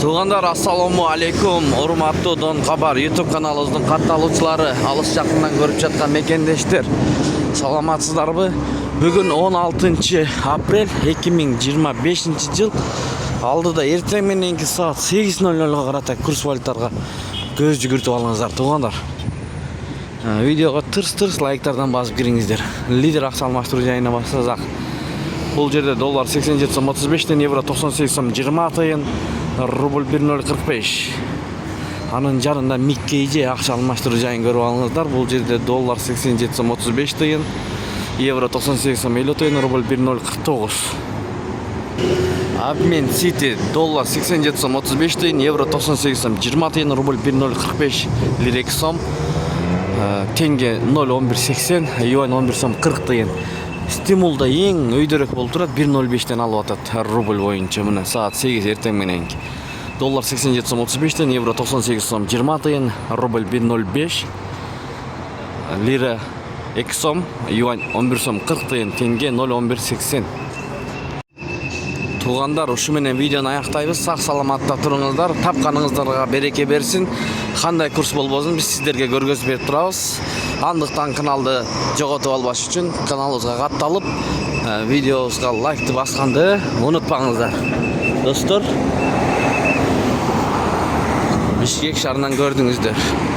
Туғандар, ассаламу алейкум. Урматтуу Дон Кабар YouTube каналыбыздын катталуучулары, алыс жакындан көрүп жаткан мекендештер. Саламатсыздарбы? Бүгүн 16 апрель 2025 жыл. Алдыда эртең мененки саат 8:00 карата курс валюталарга көз жүгүртүп алыңыздар, туғандар. Видеого тырс лайктардан басып кириңиздер. Лидер акча алмаштыруу жайына баштасак. Бұл жерде доллар 87 сом 35, евро 98 сом 20 тыйын, рубль 1.045. Анын жарында Миккейже акча алмаштыруу жайын көрүп алыңыздар. Бұл жерде доллар 87 сом 35 тыйын, евро 98 сом 50 тыйын, рубль 1.049. Обмен Сити доллар 87 сом 35 тыйын, евро 98 сом 20 тыйын, рубль 1.045 лирек сом, тенге 0.1180, юань 11 сом 40 тыйын. Стимулда ең өйдөрөк болуп турат 1.05-тен алып атат рубль боюнча. Мына саат 8 эртең мененки. Доллар 87 сом 35-тен, евро 98 сом 20 тыйын, рубль 1.05, лира 2 сом, юань 11 сом 40 тыйын, тенге 0.1180. Туғандар, ушу менен видеону аяктайбыз. Сак саламатта туруңуздар. Тапканыңыздарга береке берсин. Кандай курс болбосун биз сиздерге көргөзүп берип турабыз. Андыктан каналды жоготуп албаш үчүн каналыбызга катталып, видеобузга лайкты басканды унутпаңыздар. Достор, Бишкек шаарынан көрдүңүздөр.